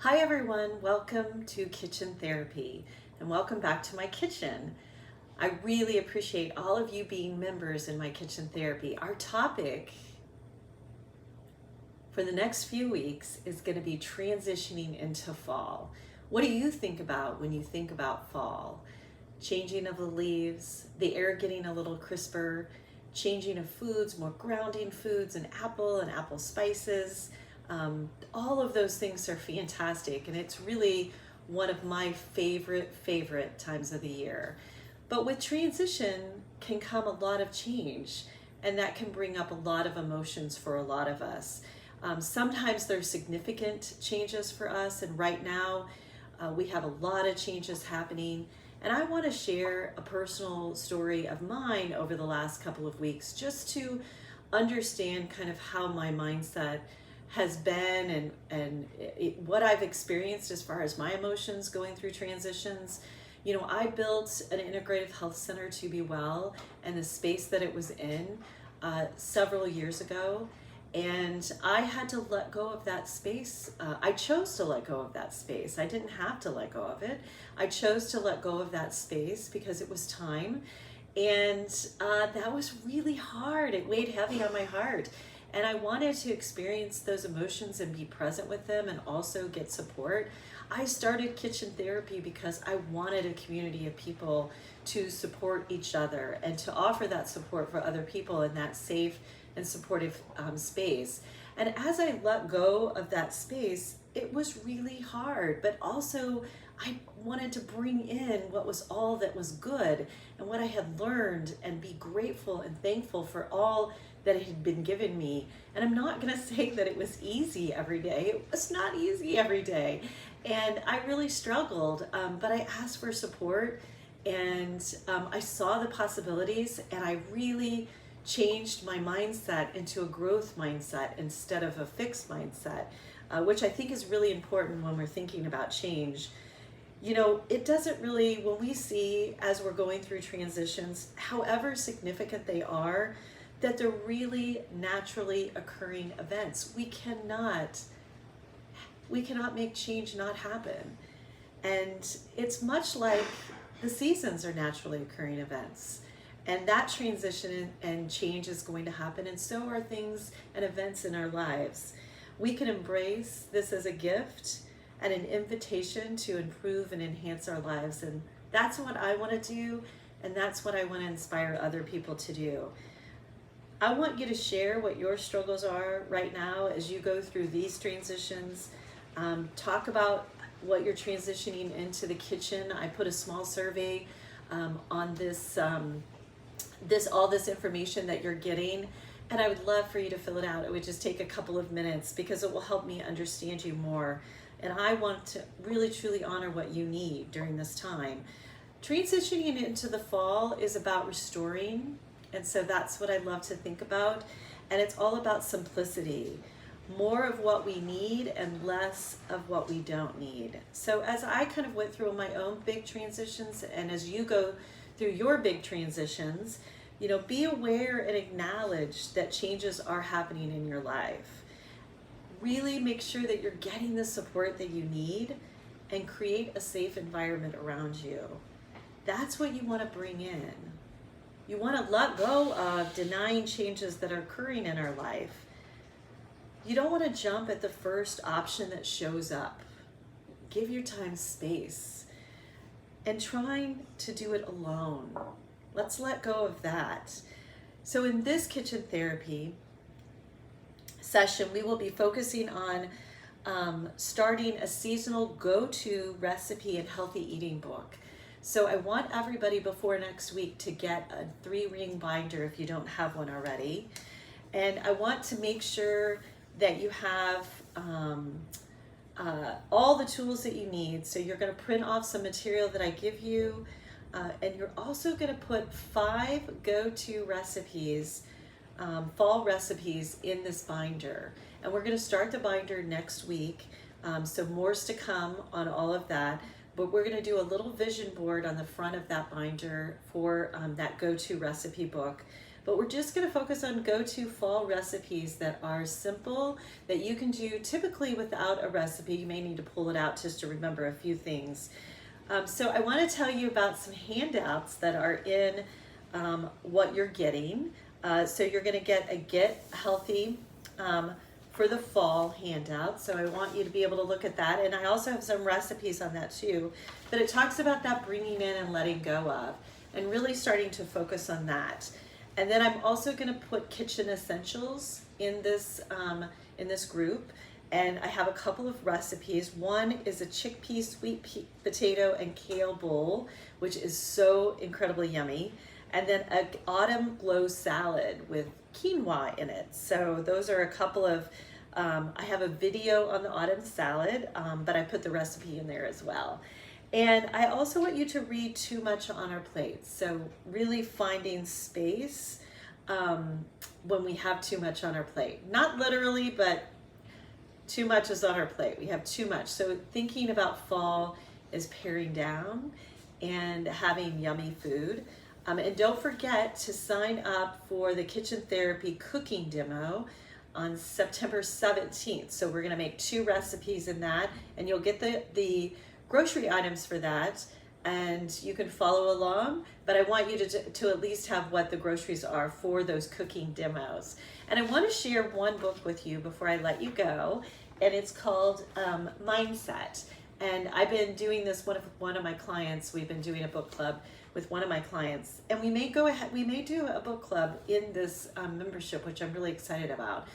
Hi everyone, welcome to Kitchen Therapy and welcome back to my kitchen. I really appreciate all of you being members in my kitchen therapy. Our topic for the next few weeks is going to be transitioning into fall. What do you think about when you think about fall? Changing of the leaves, the air getting a little crisper, changing of foods, more grounding foods and apple spices. All of those things are fantastic, and it's really one of my favorite times of the year. But with transition can come a lot of change, and that can bring up a lot of emotions for a lot of us. Sometimes there's significant changes for us, and right now we have a lot of changes happening. And I want to share a personal story of mine over the last couple of weeks just to understand kind of how my mindset has been and what I've experienced as far as my emotions going through transitions. You know, I built an integrative health center, To Be Well, and the space that it was in several years ago. And I had to let go of that space. I chose to let go of that space. I didn't have to let go of it. I chose to let go of that space because it was time. And that was really hard. It weighed heavy on my heart. And I wanted to experience those emotions and be present with them and also get support. I started kitchen therapy because I wanted a community of people to support each other and to offer that support for other people in that safe and supportive space. And as I let go of that space, it was really hard, but also I wanted to bring in what was all that was good and what I had learned and be grateful and thankful for all that it had been given me. And I'm not going to say that it was easy every day. It was not easy every day. And I really struggled, but I asked for support, and I saw the possibilities, and I really changed my mindset into a growth mindset instead of a fixed mindset, which I think is really important when we're thinking about change. You know, it doesn't really, when we see as we're going through transitions, however significant they are, that they're really naturally occurring events. We cannot make change not happen. And it's much like the seasons are naturally occurring events. And that transition and change is going to happen, and so are things and events in our lives. We can embrace this as a gift and an invitation to improve and enhance our lives. And that's what I want to do, and that's what I want to inspire other people to do. I want you to share what your struggles are right now as you go through these transitions. Talk about what you're transitioning into the kitchen. I put a small survey on this all this information that you're getting, and I would love for you to fill it out. It would just take a couple of minutes because it will help me understand you more. And I want to really truly honor what you need during this time. Transitioning into the fall is about restoring, and so that's what I love to think about. And it's all about simplicity. More of what we need and less of what we don't need. So as I kind of went through my own big transitions, and as you go through your big transitions, you know, be aware and acknowledge that changes are happening in your life. Really make sure that you're getting the support that you need and create a safe environment around you. That's what you want to bring in. You want to let go of denying changes that are occurring in our life. You don't want to jump at the first option that shows up. Give your time space and trying to do it alone. Let's let go of that. So in this kitchen therapy session, we will be focusing on starting a seasonal go-to recipe and healthy eating book. So I want everybody before next week to get a 3-ring binder if you don't have one already. And I want to make sure that you have all the tools that you need. So you're going to print off some material that I give you, and you're also going to put 5 go-to recipes, fall recipes in this binder. And we're going to start the binder next week, so more's to come on all of that. But we're going to do a little vision board on the front of that binder for that go-to recipe book. but we're just going to focus on go-to fall recipes that are simple, that you can do typically without a recipe. You may need to pull it out just to remember a few things. So I want to tell you about some handouts that are in what you're getting. So you're going to get a Get Healthy for the fall handout. So I want you to be able to look at that. And I also have some recipes on that too. But it talks about that bringing in and letting go of, and really starting to focus on that. And then I'm also going to put kitchen essentials in this group. And I have a couple of recipes. One is a chickpea, sweet potato, and kale bowl, which is so incredibly yummy. And then an autumn glow salad with quinoa in it. So those are a couple of, I have a video on the autumn salad, but I put the recipe in there as well. And I also want you to read Too Much on Our Plates. So really finding space when we have too much on our plate. Not literally, but too much is on our plate. We have too much. So thinking about fall is paring down and having yummy food. And don't forget to sign up for the Kitchen Therapy cooking demo on September 17th. So we're going to make 2 recipes in that, and you'll get the grocery items for that, and you can follow along. But I want you to at least have what the groceries are for those cooking demos. And I want to share one book with you before I let you go, and it's called Mindset. And I've been doing this with one of my clients. We've been doing a book club with one of my clients, and we may do a book club in this membership, which I'm really excited about.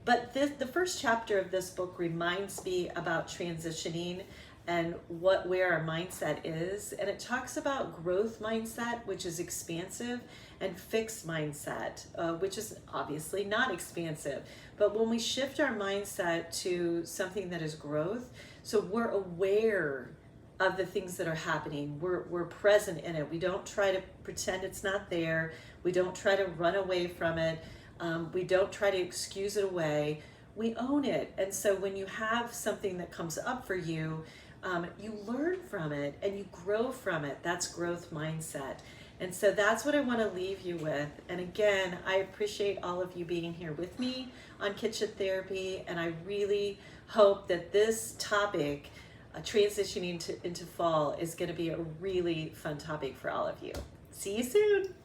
But the first chapter of this book reminds me about transitioning and where our mindset is. And it talks about growth mindset, which is expansive, and fixed mindset, which is obviously not expansive. But when we shift our mindset to something that is growth, so we're aware of the things that are happening, we're present in it. We don't try to pretend it's not there. We don't try to run away from it. We don't try to excuse it away. We own it. And so when you have something that comes up for you, you learn from it and you grow from it. That's growth mindset. And so that's what I want to leave you with. And again, I appreciate all of you being here with me on Kitchen Therapy. And I really hope that this topic, transitioning into fall, is going to be a really fun topic for all of you. See you soon.